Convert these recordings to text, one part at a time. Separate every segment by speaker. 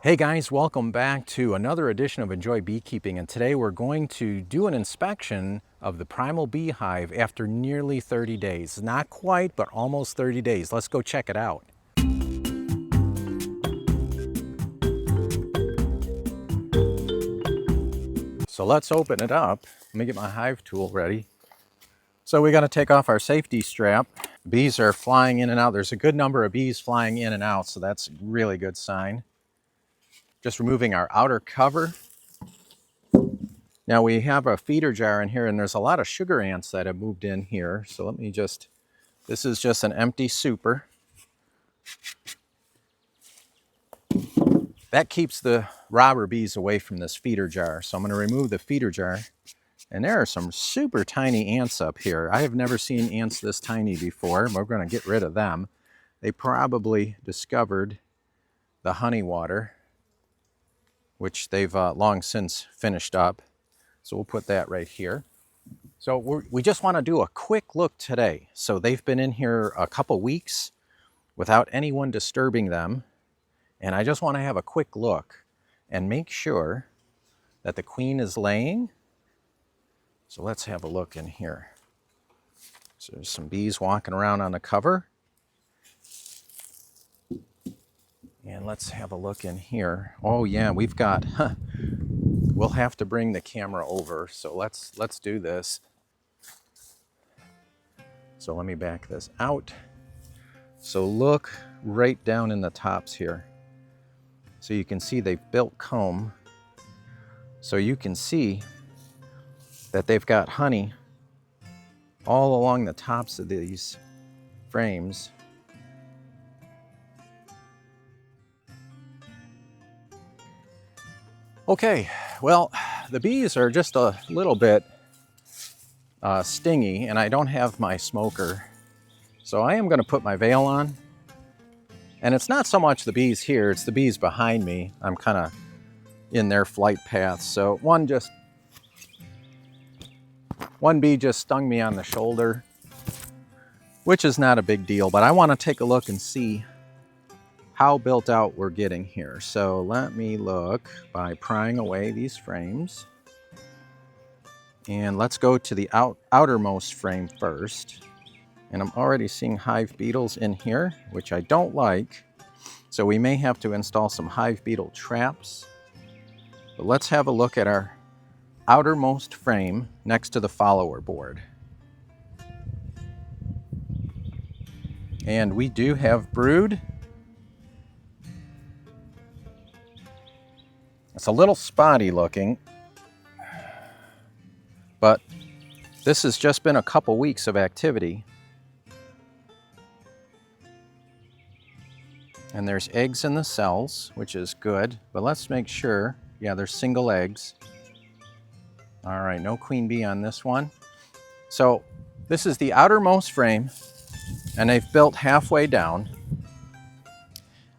Speaker 1: Hey guys, welcome back to another edition of Enjoy Beekeeping, and today we're going to do an inspection of the Primal Bee Hive after nearly 30 days. Not quite, but almost 30 days. Let's go check it out. So let's open it up. Let me get my hive tool ready. So we got to take off our safety strap. Bees are flying in and out. There's a good number of bees flying in and out, so that's a really good sign. Just removing our outer cover. Now we have a feeder jar in here, and there's a lot of sugar ants that have moved in here. So let me just, this is just an empty super. That keeps the robber bees away from this feeder jar. So I'm going to remove the feeder jar. And there are some super tiny ants up here. I have never seen ants this tiny before. We're going to get rid of them. They probably discovered the honey water, which they've long since finished up. So we'll put that right here. So we just want to do a quick look today. So they've been in here a couple weeks without anyone disturbing them. And I just want to have a quick look and make sure that the queen is laying. So let's have a look in here. So there's some bees walking around on the cover. And let's have a look in here. Oh yeah, we've got, we'll have to bring the camera over. So let's do this. So let me back this out. So look right down in the tops here. So you can see they've built comb. So you can see that they've got honey all along the tops of these frames. Okay, well, the bees are just a little bit stingy, and I don't have my smoker. So I am going to put my veil on. And it's not so much the bees here, it's the bees behind me. I'm kind of in their flight path. So one bee just stung me on the shoulder, which is not a big deal, but I want to take a look and see how built out we're getting here. So let me look by prying away these frames. And let's go to the outermost frame first. And I'm already seeing hive beetles in here, which I don't like. So we may have to install some hive beetle traps. But let's have a look at our outermost frame next to the follower board. And we do have brood. It's a little spotty looking, but this has just been a couple weeks of activity. And there's eggs in the cells, which is good, but let's make sure, yeah, there's single eggs. All right, no queen bee on this one. So this is the outermost frame, and they've built halfway down.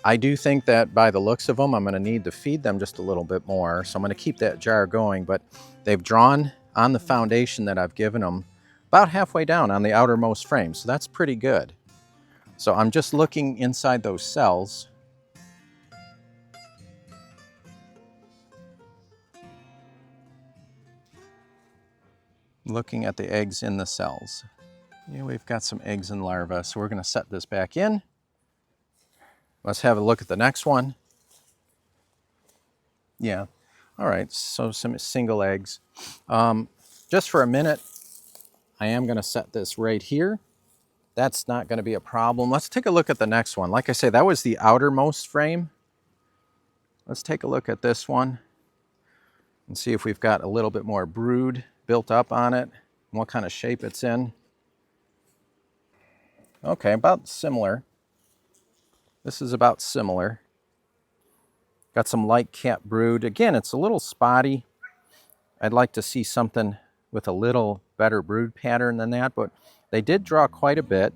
Speaker 1: I do think that by the looks of them, I'm going to need to feed them just a little bit more. So I'm going to keep that jar going, but they've drawn on the foundation that I've given them about halfway down on the outermost frame. So that's pretty good. So I'm just looking inside those cells. Looking at the eggs in the cells. Yeah, we've got some eggs and larvae, so we're going to set this back in. Let's have a look at the next one. Yeah, all right, so some single eggs. Just for a minute, I am going to set this right here. That's not going to be a problem. Let's take a look at the next one. Like I say, that was the outermost frame. Let's take a look at this one and see if we've got a little bit more brood built up on it and what kind of shape it's in. Okay, about similar. This is about similar. Got some light cap brood. Again, it's a little spotty. I'd like to see something with a little better brood pattern than that, but they did draw quite a bit.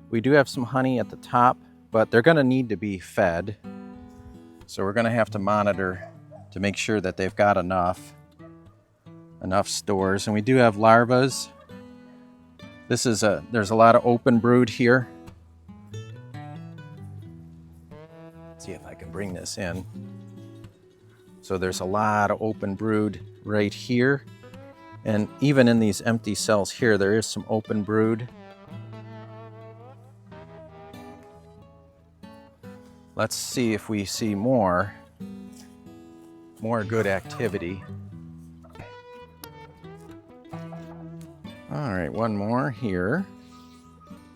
Speaker 1: We do have some honey at the top, but they're going to need to be fed. So we're going to have to monitor to make sure that they've got enough stores. And we do have larvas. There's a lot of open brood here. Let's see if I can bring this in. So there's a lot of open brood right here. And even in these empty cells here, there is some open brood. Let's see if we see more good activity. All right, one more here.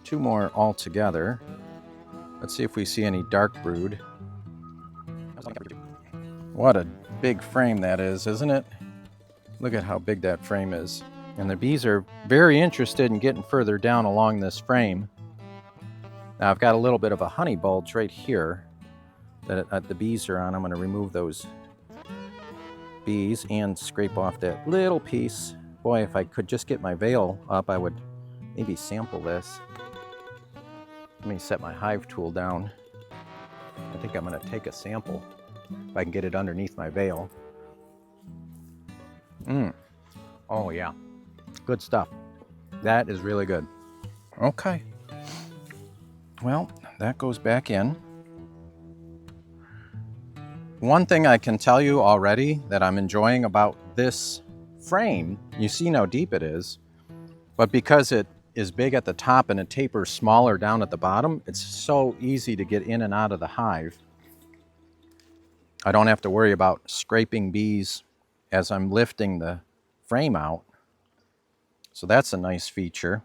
Speaker 1: Two more altogether. Let's see if we see any dark brood. What a big frame that is, isn't it? Look at how big that frame is. And the bees are very interested in getting further down along this frame. Now I've got a little bit of a honey bulge right here that the bees are on. I'm going to remove those bees and scrape off that little piece. Boy, if I could just get my veil up, I would maybe sample this. Let me set my hive tool down. I think I'm going to take a sample if I can get it underneath my veil. Oh yeah, good stuff. That is really good. Okay. Well, that goes back in. One thing I can tell you already that I'm enjoying about this frame, you see how deep it is, but because it is big at the top and it tapers smaller down at the bottom, it's so easy to get in and out of the hive. I don't have to worry about scraping bees as I'm lifting the frame out. So that's a nice feature.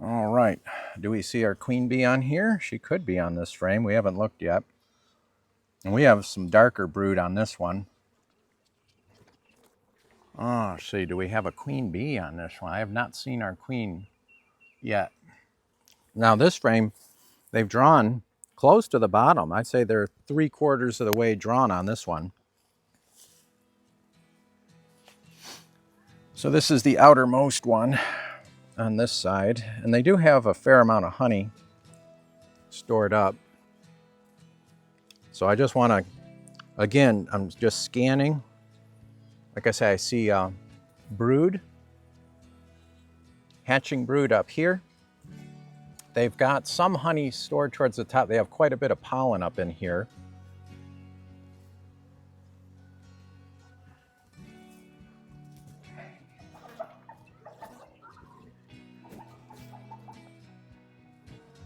Speaker 1: All right, do we see our queen bee on here? She could be on this frame. We haven't looked yet. And we have some darker brood on this one. Oh, see, do we have a queen bee on this one? I have not seen our queen yet. Now this frame, they've drawn close to the bottom. I'd say they're 3/4 of the way drawn on this one. So this is the outermost one on this side. And they do have a fair amount of honey stored up. So I just want to, again, I'm just scanning. Like I say, I see brood, hatching brood up here. They've got some honey stored towards the top. They have quite a bit of pollen up in here.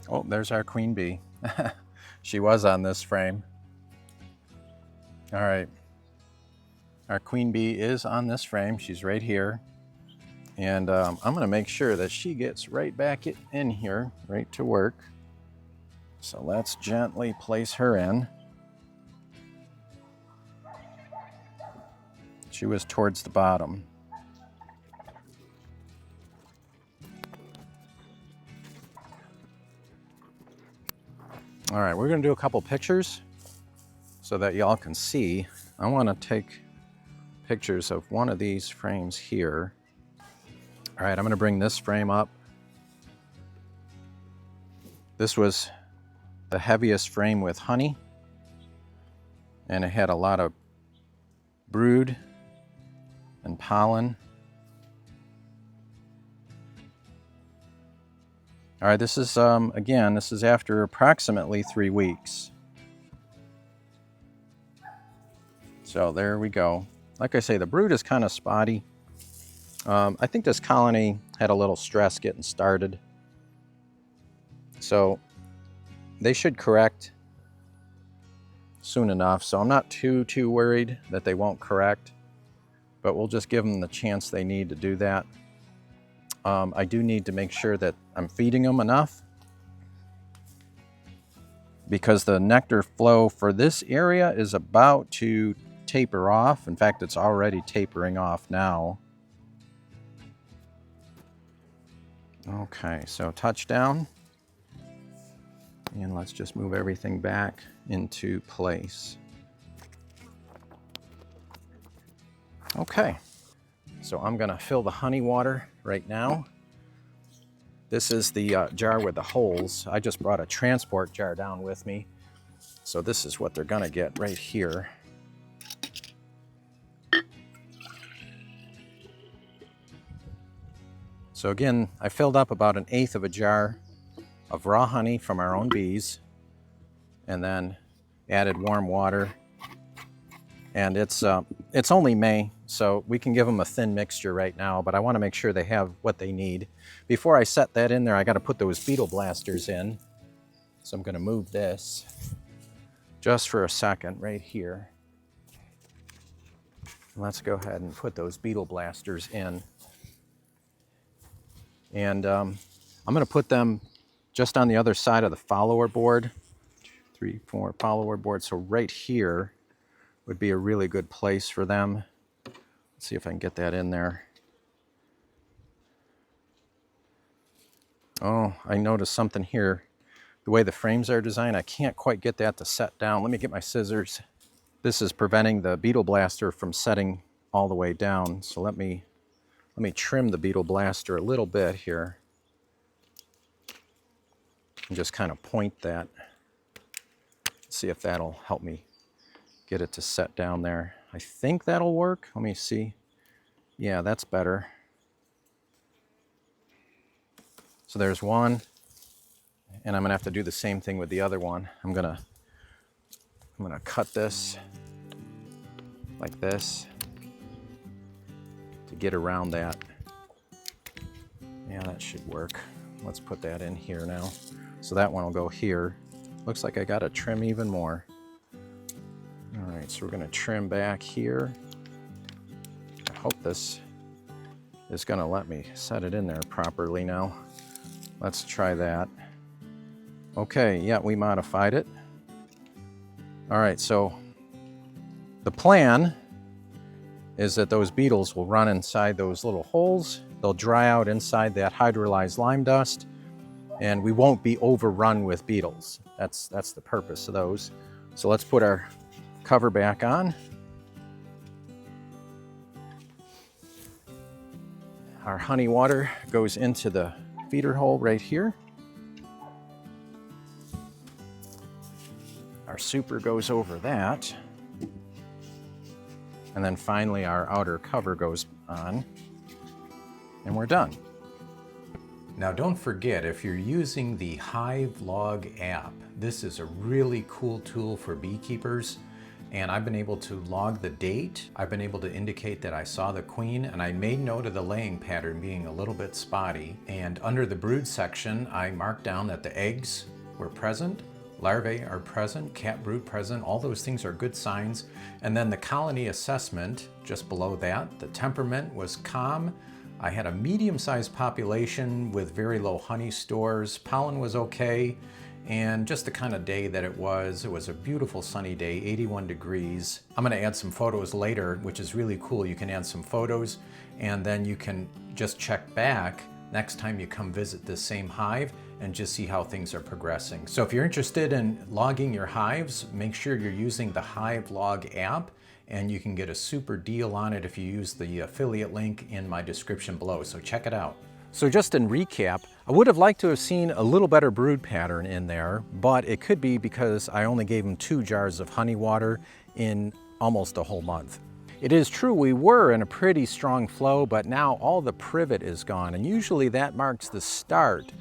Speaker 1: Oh, there's our queen bee. She was on this frame. All right. Our queen bee is on this frame. She's right here. And I'm going to make sure that she gets right back in here, right to work. So let's gently place her in. She was towards the bottom. All right, we're going to do a couple pictures so that y'all can see. I want to take pictures of one of these frames here. All right, I'm going to bring this frame up. This was the heaviest frame with honey, and it had a lot of brood and pollen. All right, this is, again, this is after approximately 3 weeks. So there we go. Like I say, the brood is kind of spotty. I think this colony had a little stress getting started. So they should correct soon enough. So I'm not too worried that they won't correct, but we'll just give them the chance they need to do that. I do need to make sure that I'm feeding them enough, because the nectar flow for this area is about to taper off. In fact, it's already tapering off now. Okay, so touchdown. And let's just move everything back into place. Okay, so I'm gonna fill the honey water right now. This is the jar with the holes. I just brought a transport jar down with me. So this is what they're gonna get right here. So again, I filled up about 1/8 of a jar of raw honey from our own bees. And then added warm water. And it's only May, so we can give them a thin mixture right now, but I want to make sure they have what they need. Before I set that in there, I got to put those beetle blasters in. So I'm going to move this just for a second right here. Let's go ahead and put those beetle blasters in. And I'm going to put them just on the other side of the follower board. 3, 4 follower board. So right here would be a really good place for them. Let's see if I can get that in there. Oh, I noticed something here. The way the frames are designed, I can't quite get that to set down. Let me get my scissors. This is preventing the beetle blaster from setting all the way down. So let me trim the beetle blaster a little bit here. And just kind of point that. See if that'll help me get it to set down there. I think that'll work. Let me see. Yeah, that's better. So there's one, and I'm gonna have to do the same thing with the other one. I'm gonna cut this like this to get around that. Yeah, that should work. Let's put that in here now. So that one will go here. Looks like I gotta trim even more. All right, so we're gonna trim back here. I hope this is gonna let me set it in there properly now. Let's try that. Okay, yeah, we modified it. All right, so the plan is that those beetles will run inside those little holes. They'll dry out inside that hydrolyzed lime dust, and we won't be overrun with beetles. That's the purpose of those. So let's put our cover back on. Our honey water goes into the feeder hole right here. Our super goes over that. And then finally our outer cover goes on, and we're done. Now don't forget, if you're using the Hive Log app, this is a really cool tool for beekeepers. And I've been able to log the date. I've been able to indicate that I saw the queen, and I made note of the laying pattern being a little bit spotty. And under the brood section, I marked down that the eggs were present, larvae are present, cat brood present, all those things are good signs. And then the colony assessment, just below that, the temperament was calm. I had a medium-sized population with very low honey stores. Pollen was okay. And just the kind of day that it was a beautiful sunny day, 81 degrees. I'm gonna add some photos later, which is really cool. You can add some photos, and then you can just check back next time you come visit this same hive and just see how things are progressing. So if you're interested in logging your hives, make sure you're using the Hive Log app, and you can get a super deal on it if you use the affiliate link in my description below, so check it out. So just in recap, I would have liked to have seen a little better brood pattern in there, but it could be because I only gave them 2 jars of honey water in almost a whole month. It is true we were in a pretty strong flow, but now all the privet is gone, and usually that marks the start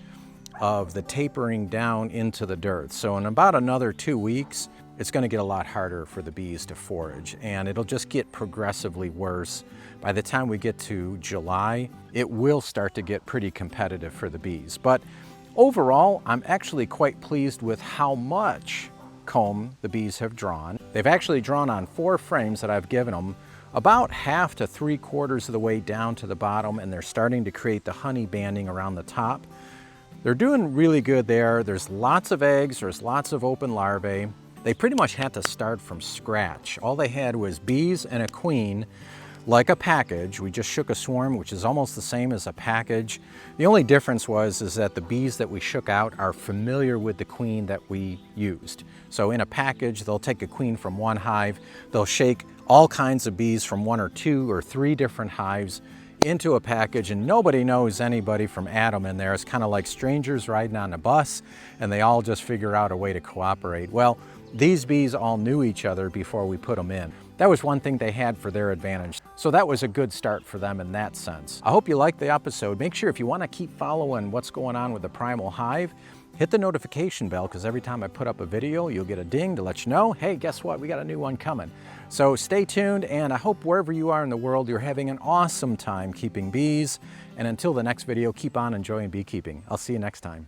Speaker 1: of the tapering down into the dearth. So in about another 2 weeks, it's going to get a lot harder for the bees to forage, and it'll just get progressively worse. By the time we get to July, it will start to get pretty competitive for the bees. But overall, I'm actually quite pleased with how much comb the bees have drawn. They've actually drawn on 4 frames that I've given them, about half to 3/4 of the way down to the bottom, and they're starting to create the honey banding around the top. They're doing really good there. There's lots of eggs, there's lots of open larvae. They pretty much had to start from scratch. All they had was bees and a queen, like a package. We just shook a swarm, which is almost the same as a package. The only difference is that the bees that we shook out are familiar with the queen that we used. So in a package, they'll take a queen from one hive, they'll shake all kinds of bees from 1 or 2 or 3 different hives into a package, and nobody knows anybody from Adam in there. It's kind of like strangers riding on a bus, and they all just figure out a way to cooperate. Well, these bees all knew each other before we put them in. That was one thing they had for their advantage. So that was a good start for them in that sense. I hope you liked the episode. Make sure if you want to keep following what's going on with the Primal Hive, Hit the notification bell because every time I put up a video, you'll get a ding to let you know, hey, guess what? We got a new one coming. So stay tuned, and I hope wherever you are in the world, you're having an awesome time keeping bees. And until the next video, keep on enjoying beekeeping. I'll see you next time.